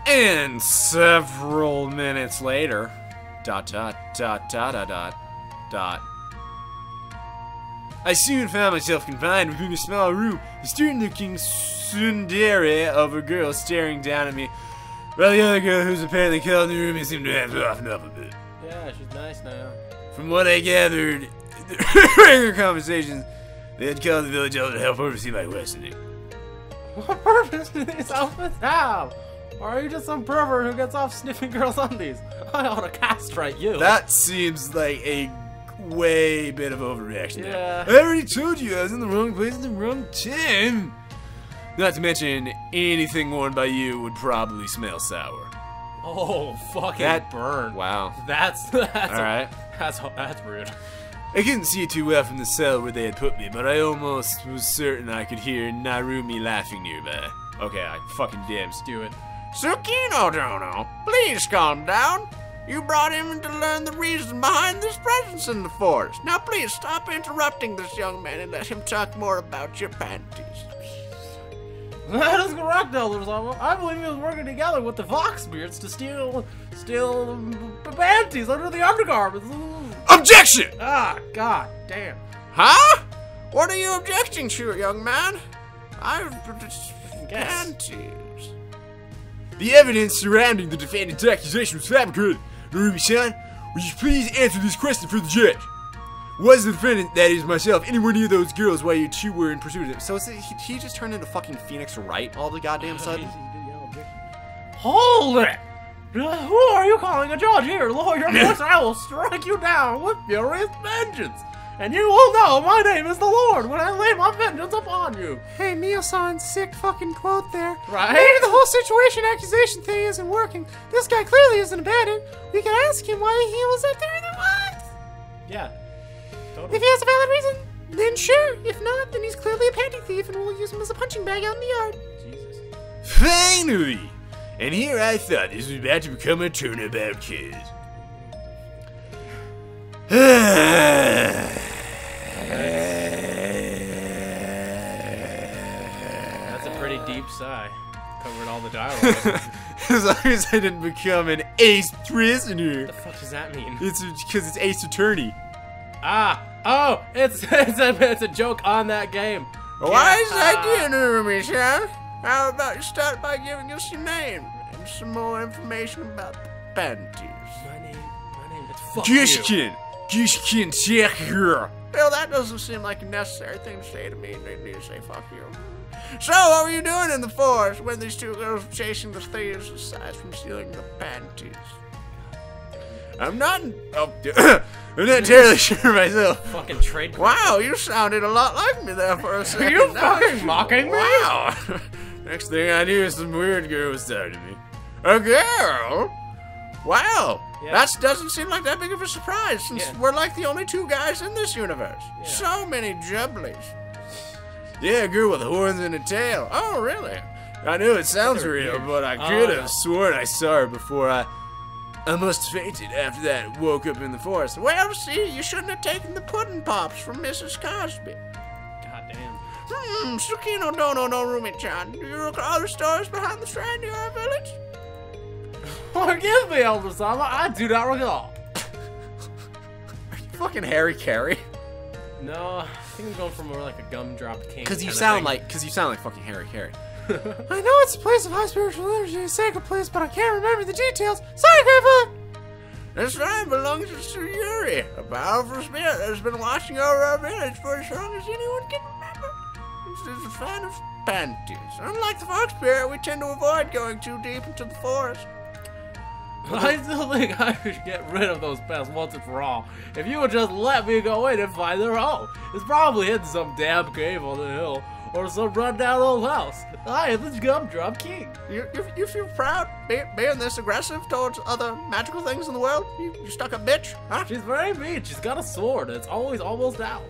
And several minutes later, ... I soon found myself confined within a small room, a stern-looking tsundere of a girl staring down at me, while the other girl who's apparently called in the room and seemed to have softened up a bit. Yeah, she's nice now. From what I gathered in the regular conversations, they had called the village elder to help oversee my questioning. What purpose do these outfits have? Or are you just some pervert who gets off sniffing girls' undies? I ought to castrate you. That seems like a way bit of overreaction Yeah. there. I already told you I was in the wrong place at the wrong time. Not to mention, anything worn by you would probably smell sour. Oh, fucking burn. Wow. That's Alright. That's rude. I couldn't see too well from the cell where they had put me, but I almost was certain I could hear Narumi laughing nearby. Okay, I fucking damn. Do it. Tsukino Dono, please calm down. You brought him to learn the reason behind this presence in the forest. Now please stop interrupting this young man and let him talk more about your panties. That is correct, Elder Sama. I believe he was working together with the Foxbeards to steal the panties under the undergarments. Objection! Ah, god damn. Huh? What are you objecting to, young man? Panties. The evidence surrounding the defendant's accusation was fabricated. Narumi-san, would you please answer this question for the judge? Was the defendant, that is myself, anywhere near those girls while you two were in pursuit of them? So he just turned into fucking Phoenix Wright all the goddamn sudden? Hold it! Who are you calling a judge here? Lower your voice or I will strike you down with furious vengeance. And you will know my name is the Lord when I lay my vengeance upon you. Hey, Mio-san's sick fucking quote there. Right? Maybe the whole situation accusation thing isn't working. This guy clearly isn't abandoned. We can ask him why he was up there in the woods. Yeah. Totally. If he has a valid reason, then sure. If not, then he's clearly a panty thief and we'll use him as a punching bag out in the yard. Jesus. Finally! And here I thought this was about to become a turnabout case. That's a pretty deep sigh. Covered all the dialogue. As long as I didn't become an ace prisoner. What the fuck does that mean? It's because it's ace attorney. Ah! Oh! It's a joke on that game. Why is that getting to me, son? How about you start by giving us your name and some more information about the panties? My name, it's fuck you. Gishkin Sakura. Well, that doesn't seem like a necessary thing to say to me. They need to say fuck you. So, what were you doing in the forest when these two girls were chasing the thieves aside from stealing the panties? I'm not entirely sure myself. Fucking trade. Wow, you sounded a lot like me there for a second. Are you fucking mocking me? Wow. Next thing I knew, some weird girl was talking to me. A girl? Wow. Yeah. That doesn't seem like that big of a surprise, since Yeah. we're like the only two guys in this universe. Yeah. So many jubblies. Yeah, a girl with horns and a tail. Oh, really? I knew it sounds real, weird. but I could no. have sworn I saw her before I almost fainted after that and woke up in the forest. Well, see, you shouldn't have taken the pudding pops from Mrs. Cosby. God damn. Tsukino Dono no Rumi-chan. Do you recall the stories behind the shrine near our village? Forgive me, Elder Sama. I do not recall. Are you fucking Harry Carey? No, I think I'm going for more like a gumdrop king. Because you kinda sound thing. like fucking Harry Carey. I know it's a place of high spiritual energy, a sacred place, but I can't remember the details. Sorry, Grandpa! This shrine belongs to Yuri, a powerful spirit that has been watching over our village for as long as anyone can remember. She's a fan of panties. Unlike the fox spirit, we tend to avoid going too deep into the forest. I still think I should get rid of those pests once and for all. If you would just let me go in and find their home. It's probably in some damn cave on the hill, or some run-down old house. I am the Gumdrop King. You feel proud being this aggressive towards other magical things in the world? You stuck up bitch, huh? She's very mean. She's got a sword. It's always almost out.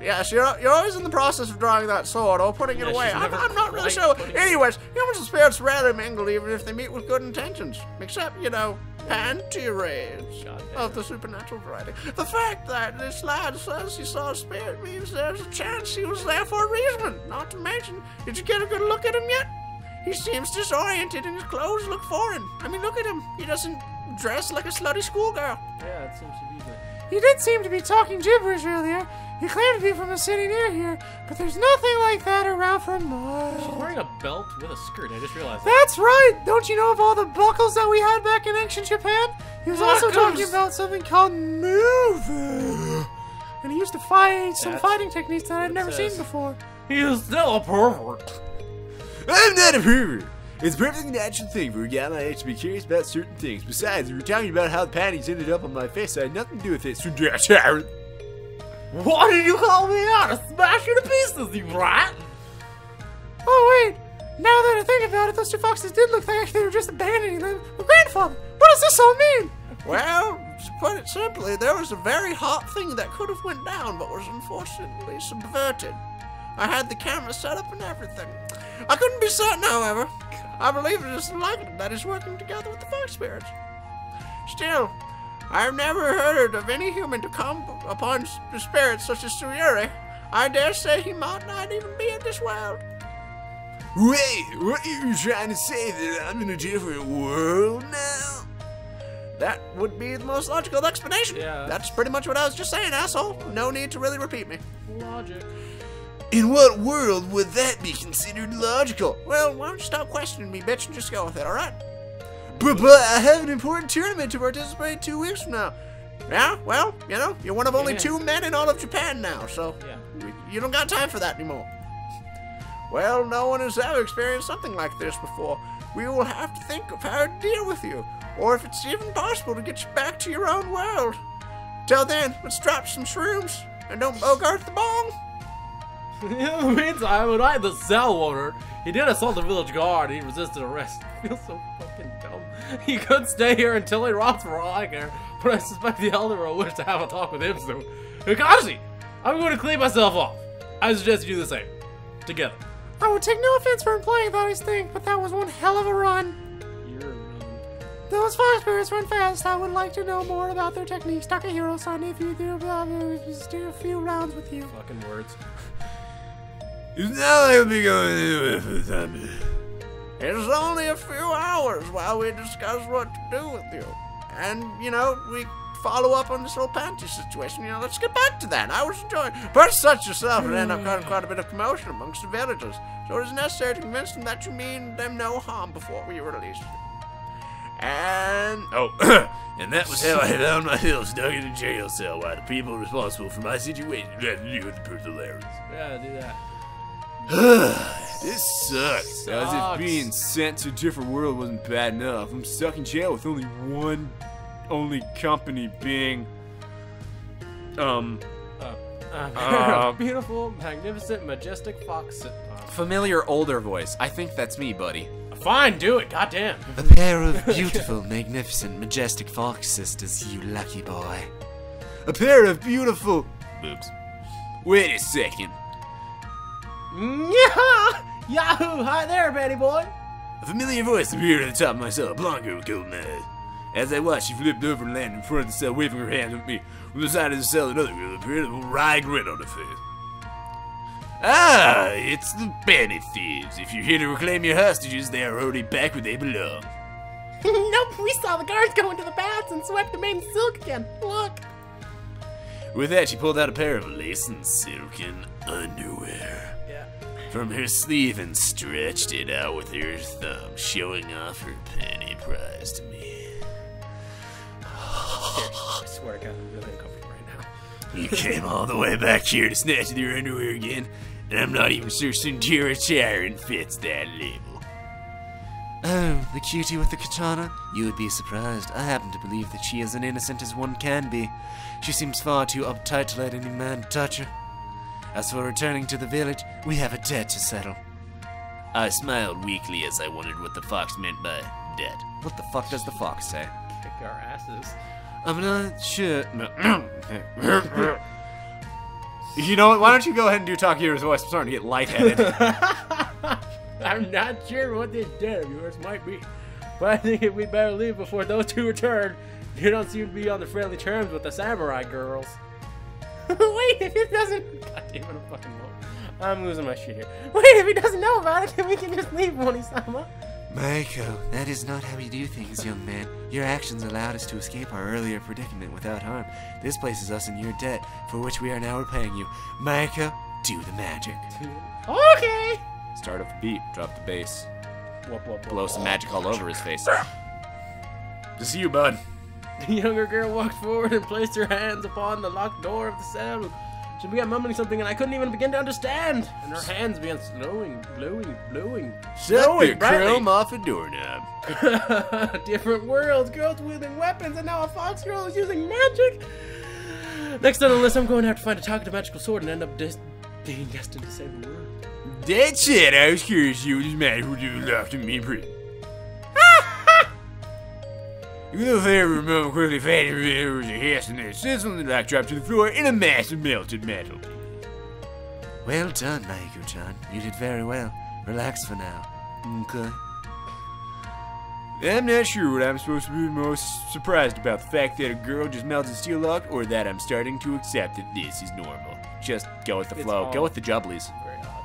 Yes, you're always in the process of drawing that sword or putting it away. she's never I'm not really quite sure. putting it Anyways, humans and spirits rarely mingle even if they meet with good intentions. Except, panty raids Goddamn. of the supernatural variety. The fact that this lad says he saw a spirit means there's a chance he was there for a reason. Not to mention, did you get a good look at him yet? He seems disoriented and his clothes look foreign. I mean, look at him. He doesn't dress like a slutty schoolgirl. Yeah, it seems to be the... He did seem to be talking gibberish earlier. He claimed to be from a city near here, but there's nothing like that around for miles. She's wearing a belt with a skirt. I just realized that. That's right! Don't you know of all the buckles that we had back in ancient Japan? He was also talking about something called moving. And he used to fight some fighting techniques that I'd never seen before. He is still a pervert. I'm not a pervert. It's a perfectly natural thing for a guy my age to be curious about certain things. Besides, we were talking about how the panties ended up on my face. I had nothing to do with it. So what did you call me out? I smash you to pieces, you rat! Oh wait, now that I think about it, those two foxes did look like they were just abandoning their grandfather. What does this all mean? Well, to put it simply, there was a very hot thing that could have went down, but was unfortunately subverted. I had the camera set up and everything. I couldn't be certain, however. I believe it is likely that he's working together with the fox spirits. Still, I've never heard of any human to come upon spirits such as Suyuri. I dare say he might not even be in this world. Wait, what are you trying to say? That I'm in a different world now? That would be the most logical explanation. Yeah. That's pretty much what I was just saying, asshole. No need to really repeat me. Logic. In what world would that be considered logical? Well, why don't you stop questioning me, bitch, and just go with it, alright? But I have an important tournament to participate 2 weeks from now. Yeah, well, you know, you're one of only 2 men in all of Japan now, so you don't got time for that anymore. Well, no one has ever experienced something like this before. We will have to think of how to deal with you, or if it's even possible to get you back to your own world. Till then, let's drop some shrooms, and don't bogart the bong. In the meantime, when I had the cell ordered, he did assault the village guard and he resisted arrest. I feel so fucking dumb. He could stay here until he rots for all I care, but I suspect the elder will wish to have a talk with him soon. Hikashi, I'm going to clean myself off. I suggest you do the same. Together. I would take no offense for implying that I stink, but that was one hell of a run. You're mean. Those fox spirits run fast. I would like to know more about their techniques. Takahiro-san, if you do a few rounds with you. Fucking words. It's not like I'll be going anywhere for the time being. It's only a few hours while we discuss what to do with you. And, you know, we follow up on this whole Panty situation. You know, let's get back to that. I was enjoying it. Person such yourself would end up causing quite a bit of commotion amongst the villagers. So it is necessary to convince them that you mean them no harm before we release you. And... Oh, and that was how I found myself stuck in a jail cell while the people responsible for my situation had to do with the personalities. Yeah, do that. This sucks. As if being sent to a different world wasn't bad enough. I'm stuck in jail with only company being, beautiful, magnificent, majestic fox. Familiar older voice. I think that's me, buddy. Fine, do it, goddamn. A pair of beautiful, magnificent, majestic fox sisters, you lucky boy. A pair of beautiful boobs. Wait a second. Yahoo! Hi there, Panty boy. A familiar voice appeared at the top of my cell, a blonde girl with golden eyes. As I watched, she flipped over and landed in front of the cell, waving her hand at me. From the side of the cell, another girl appeared with a wry grin on her face. Ah, it's the Panty thieves. If you're here to reclaim your hostages, they are already back where they belong. Nope, we saw the guards go into the baths and swept the maiden silk again. Look. With that, she pulled out a pair of lace and silken underwear from her sleeve and stretched it out with her thumb, showing off her panty prize to me. I swear to God, I'm really uncomfortable right now. You came all the way back here to snatch their underwear again, and I'm not even sure Sunjira Chiron fits that label. Oh, the cutie with the katana? You would be surprised. I happen to believe that she is as innocent as one can be. She seems far too uptight to let any man touch her. As for returning to the village, we have a debt to settle. I smiled weakly as I wondered what the fox meant by debt. What the fuck does the fox say? Kick our asses. I'm not sure. You know what? Why don't you go ahead and do Takeru's voice? I'm starting to get lightheaded. I'm not sure what this debt of yours might be, but I think we better leave before those two return. You don't seem to be on the friendly terms with the samurai girls. Wait, if it doesn't... God damn it, I'm fucking low. I'm losing my shit here. Wait, if he doesn't know about it, then we can just leave Mori-sama. Maiko, that is not how we do things, young man. Your actions allowed us to escape our earlier predicament without harm. This places us in your debt, for which we are now repaying you. Maiko, do the magic. Okay. Start off the beat, drop the bass. Whoop, whoop, Blow whoop. some magic all over his face. To see you, bud. The younger girl walked forward and placed her hands upon the locked door of the cell. She began mumbling something, and I couldn't even begin to understand. And her hands began blowing. Suck the brightly. chrome off a doorknob. Different worlds, girls wielding weapons, and now a fox girl is using magic. Next on the list, I'm going to have to find a talkative magical sword and end up being destined to save the world. That's it. I was curious you was mad who you locked me in prison. You know, if I ever remember quickly faded, there was a hiss and a sizzle, and the rock dropped to the floor in a mass of melted metal. Well done, Maiko-chan. You did very well. Relax for now. Okay. I'm not sure what I'm supposed to be most surprised about, the fact that a girl just melted steel locked, or that I'm starting to accept that this is normal. Just go with the flow. Go with the jubblies. Very odd.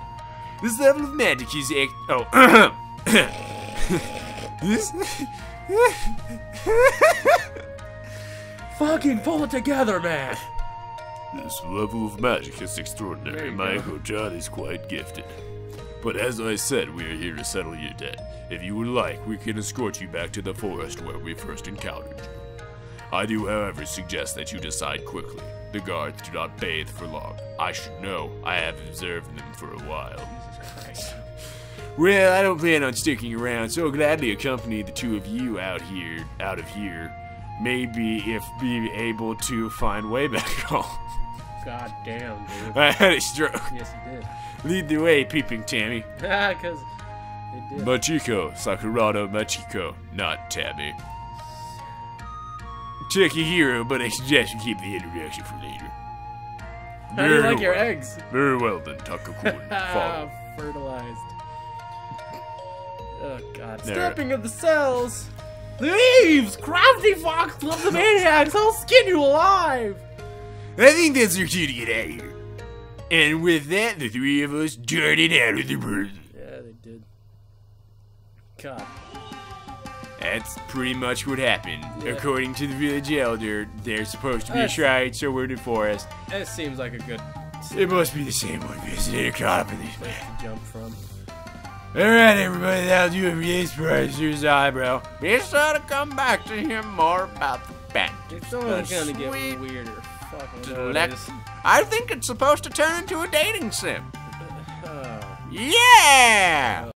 This level of magic is this. Fucking pull it together, man. This level of magic is extraordinary. Maiko-chan is quite gifted. But as I said, we are here to settle your debt. If you would like, we can escort you back to the forest where we first encountered you. I do, however, suggest that you decide quickly. The guards do not bathe for long. I should know. I have observed them for a while. Well, I don't plan on sticking around, so gladly accompany the two of you out of here. Maybe if be able to find way back home. God damn, dude. I had a stroke. Yes, you did. Lead the way, peeping Tammy. Because they did. Machiko, Sakurado Machiko, not Tammy. Tricky hero, but I suggest you keep the introduction for later. How do you like your eggs? Very well then, Takakun. Follow. Fertilized. Oh god. There. Stepping of the cells. Thieves! Crafty fox clubs of maniacs! I'll skin you alive! I think that's our cue to get out of here. And with that, the three of us darted out of the prison. Yeah, they did. God. That's pretty much what happened. Yeah. According to the village elder, there's supposed to be a That's- shrine somewhere in the forest. That seems like a good It must be the same one visitor caught up in these place men. to jump from. Alright, everybody, that'll do it for today's SIrSaiBro. Be sure to come back to hear more about the Panty. It's only gonna get Sweet weirder. Fucking select- I think it's supposed to turn into a dating sim. Yeah!